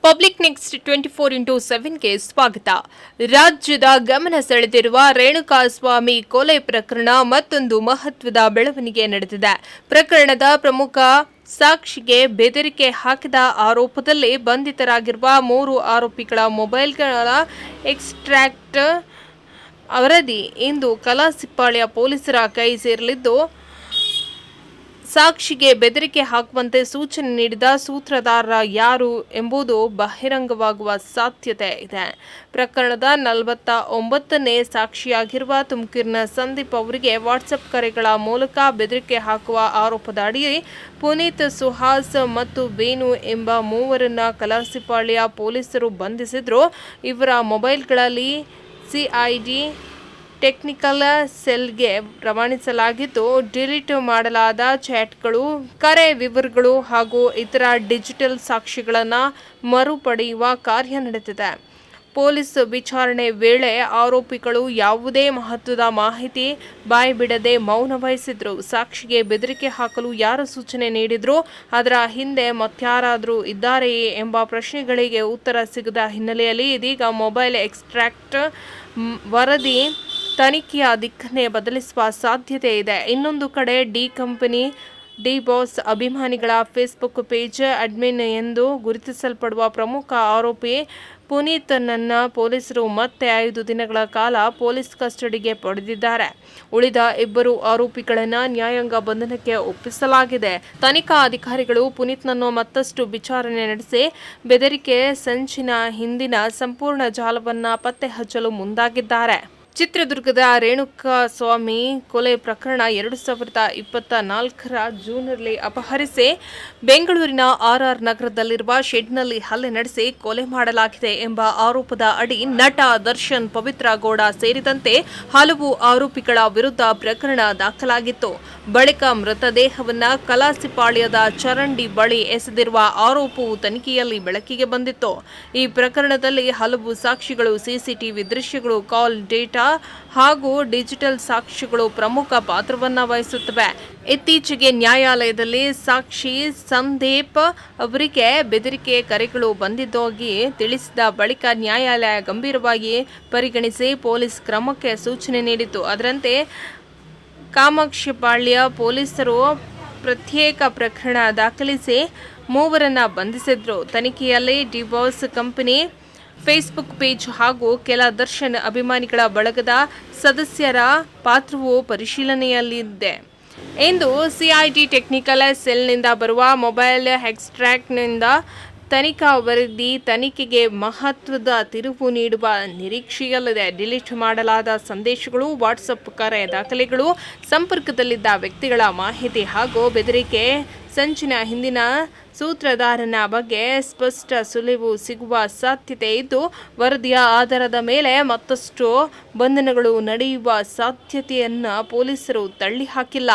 Public next 24x7ಗೆ ಸ್ವಾಗತ. ರಾಜ್ಯದ ಗಮನ ಸೆಳೆದಿರುವ ರೇಣುಕಾಸ್ವಾಮಿ ಕೊಲೆ ಪ್ರಕರಣ ಮತ್ತೊಂದು ಮಹತ್ವದ ಬೆಳವಣಿಗೆ ನಡೆದಿದೆ. ಪ್ರಕರಣದ ಪ್ರಮುಖ ಸಾಕ್ಷಿಗೆ ಬೆದರಿಕೆ ಹಾಕಿದ ಆರೋಪದಲ್ಲಿ ಬಂಧಿತರಾಗಿರುವ 3 ಆರೋಪಿಗಳ ಮೊಬೈಲ್ಗಳ ಎಕ್ಸ್ಟ್ರಾಕ್ಟ್ ವರದಿ ಇಂದು ಕಲಾಸಿಪಾಳ್ಯ ಪೊಲೀಸರ ಕೈ ಸೇರಲಿದ್ದು, ಸಾಕ್ಷಿಗೆ ಬೆದರಿಕೆ ಹಾಕುವಂತೆ ಸೂಚನೆ ನೀಡಿದ ಸೂತ್ರಧಾರ ಯಾರು ಎಂಬುದು ಬಹಿರಂಗವಾಗುವ ಸಾಧ್ಯತೆ ಇದೆ. ಪ್ರಕರಣದ 49ನೇ ಸಾಕ್ಷಿಯಾಗಿರುವ ತುಮಕೂರಿನ ಸಂದೀಪ್ ಅವರಿಗೆ ವಾಟ್ಸಪ್ ಕರೆಗಳ ಮೂಲಕ ಬೆದರಿಕೆ ಹಾಕುವ ಆರೋಪದ ಅಡಿ ಪುನೀತ್, ಸುಹಾಸ್ ಮತ್ತು ವೇಣು ಎಂಬ ಮೂವರನ್ನ ಕಲಾಸಿಪಾಳ್ಯ ಪೊಲೀಸರು ಬಂಧಿಸಿದ್ರು. ಇವರ ಮೊಬೈಲ್ಗಳಲ್ಲಿ ಸಿಐಡಿ ಟೆಕ್ನಿಕಲ್ ಸೆಲ್ಗೆ ರವಾನಿಸಲಾಗಿದ್ದು, ಡಿಲೀಟ್ ಮಾಡಲಾದ ಚಾಟ್ಗಳು, ಕರೆ ವಿವರಗಳು ಹಾಗೂ ಇತರ ಡಿಜಿಟಲ್ ಸಾಕ್ಷಿಗಳನ್ನು ಮರುಪಡೆಯುವ ಕಾರ್ಯ ನಡೆದಿದೆ. ಪೊಲೀಸ್ ವಿಚಾರಣೆ ವೇಳೆ ಆರೋಪಿಗಳು ಯಾವುದೇ ಮಹತ್ವದ ಮಾಹಿತಿ ಬಾಯ್ಬಿಡದೆ ಮೌನ ವಹಿಸಿದ್ರು. ಸಾಕ್ಷಿಗೆ ಬೆದರಿಕೆ ಹಾಕಲು ಯಾರು ಸೂಚನೆ ನೀಡಿದ್ರು, ಅದರ ಹಿಂದೆ ಮತ್ಯಾರಾದರೂ ಇದ್ದಾರೆಯೇ ಎಂಬ ಪ್ರಶ್ನೆಗಳಿಗೆ ಉತ್ತರ ಸಿಗದ ಹಿನ್ನೆಲೆಯಲ್ಲಿ ಇದೀಗ ಮೊಬೈಲ್ ಎಕ್ಸ್ಟ್ರಾಕ್ಟ್ ವರದಿ ತನಿಖೆಯ ದಿಕ್ಕನ್ನೇ ಬದಲಿಸುವ ಸಾಧ್ಯತೆ ಇದೆ. ಇನ್ನೊಂದು ಕಡೆ ಡಿ ಬಾಸ್ ಅಭಿಮಾನಿಗಳ ಫೇಸ್ಬುಕ್ ಪೇಜ್ ಅಡ್ಮಿನ್ ಎಂದು ಗುರುತಿಸಲ್ಪಡುವ ಪ್ರಮುಖ ಆರೋಪಿ ಪುನೀತ್ನನ್ನ ಪೊಲೀಸರು ಮತ್ತೆ 5 ದಿನಗಳ ಕಾಲ ಪೊಲೀಸ್ ಕಸ್ಟಡಿಗೆ ಪಡೆದಿದ್ದಾರೆ. ಉಳಿದ 2 ಆರೋಪಿಗಳನ್ನು ನ್ಯಾಯಾಂಗ ಬಂಧನಕ್ಕೆ ಒಪ್ಪಿಸಲಾಗಿದೆ. ತನಿಖಾ ಅಧಿಕಾರಿಗಳು ಪುನೀತ್ನನ್ನು ಮತ್ತಷ್ಟು ವಿಚಾರಣೆ ನಡೆಸಿ ಬೆದರಿಕೆ ಸಂಚಿನ ಹಿಂದಿನ ಸಂಪೂರ್ಣ ಜಾಲವನ್ನು ಪತ್ತೆ ಹಚ್ಚಲು ಮುಂದಾಗಿದ್ದಾರೆ. ಚಿತ್ರದುರ್ಗದ ರೇಣುಕಾಸ್ವಾಮಿ ಕೊಲೆ ಪ್ರಕರಣ 2024ರ ಜೂನ್ನಲ್ಲಿ ಅಪಹರಿಸಿ ಬೆಂಗಳೂರಿನ ಆರ್ಆರ್ ನಗರದಲ್ಲಿರುವ ಶೆಡ್ನಲ್ಲಿ ಹಲ್ಲೆ ನಡೆಸಿ ಕೊಲೆ ಮಾಡಲಾಗಿದೆ ಎಂಬ ಆರೋಪದ ಅಡಿ ನಟ ದರ್ಶನ್, ಪವಿತ್ರ ಗೌಡ ಸೇರಿದಂತೆ ಹಲವು ಆರೋಪಿಗಳ ವಿರುದ್ಧ ಪ್ರಕರಣ ದಾಖಲಾಗಿತ್ತು. ಬಳಿಕ ಮೃತದೇಹವನ್ನ ಕಲಾಸಿಪಾಳ್ಯದ ಚರಂಡಿ ಬಳಿ ಎಸೆದಿರುವ ಆರೋಪವು ತನಿಖೆಯಲ್ಲಿ ಬೆಳಕಿಗೆ ಬಂದಿತ್ತು. ಈ ಪ್ರಕರಣದಲ್ಲಿ ಹಲವು ಸಾಕ್ಷಿಗಳು, ಸಿಸಿಟಿವಿ ದೃಶ್ಯಗಳು, ಕಾಲ್ ಡೇಟಾ ಹಾಗೂ ಡಿಜಿಟಲ್ ಸಾಕ್ಷ್ಯಗಳು ಪ್ರಮುಖ ಪಾತ್ರವನ್ನ ವಹಿಸುತ್ತವೆ. ಇತ್ತೀಚೆಗೆ ನ್ಯಾಯಾಲಯದಲ್ಲಿ ಸಾಕ್ಷಿ ಸಂದೀಪ್ ಅವರಿಗೆ ಬೆದರಿಕೆ ಕರೆಗಳು ಬಂದಿದ್ದಾಗಿ ತಿಳಿಸಿದ ಬಳಿಕ ನ್ಯಾಯಾಲಯ ಗಂಭೀರವಾಗಿ ಪರಿಗಣಿಸಿ ಪೊಲೀಸ್ ಕ್ರಮಕ್ಕೆ ಸೂಚನೆ ನೀಡಿತು. ಅದರಂತೆ ಕಾಮಾಕ್ಷಿಪಾಳ್ಯ ಪೊಲೀಸರು ಪ್ರತ್ಯೇಕ ಪ್ರಕರಣ ದಾಖಲಿಸಿ 3 ಬಂಧಿಸಿದ್ರು. ತನಿಖೆಯಲ್ಲಿ D boss company Facebook page ಹಾಗೂ ಕೆಲ ದರ್ಶನ್ ಅಭಿಮಾನಿಗಳ ಬಳಗದ ಸದಸ್ಯರ ಪಾತ್ರವು ಪರಿಶೀಲನೆಯಲ್ಲಿದೆ ಎಂದು ಸಿಐಡಿ ಟೆಕ್ನಿಕಲ್ ಸೆಲ್ನಿಂದ ಬರುವ ಮೊಬೈಲ್ ಎಕ್ಸ್ಟ್ರಾಕ್ಟ್ನಿಂದ ತನಿಖಾ ವರದಿ ತನಿಖೆಗೆ ಮಹತ್ವದ ತಿರುವು ನೀಡುವ ನಿರೀಕ್ಷೆಯಲ್ಲಿದೆ. ಡಿಲೀಟ್ ಮಾಡಲಾದ ಸಂದೇಶಗಳು, ವಾಟ್ಸಪ್ ಕರೆ ದಾಖಲೆಗಳು, ಸಂಪರ್ಕದಲ್ಲಿದ್ದ ವ್ಯಕ್ತಿಗಳ ಮಾಹಿತಿ ಹಾಗೂ ಬೆದರಿಕೆ ಸಂಚಿನ ಹಿಂದಿನ ಸೂತ್ರಧಾರನ ಬಗ್ಗೆ ಸ್ಪಷ್ಟ ಸುಳಿವು ಸಿಗುವ ಸಾಧ್ಯತೆ ಇದ್ದು, ವರದಿಯ ಆಧಾರದ ಮೇಲೆ ಮತ್ತಷ್ಟು ಬಂಧನಗಳು ನಡೆಯುವ ಸಾಧ್ಯತೆಯನ್ನು ಪೊಲೀಸರು ತಳ್ಳಿಹಾಕಿಲ್ಲ.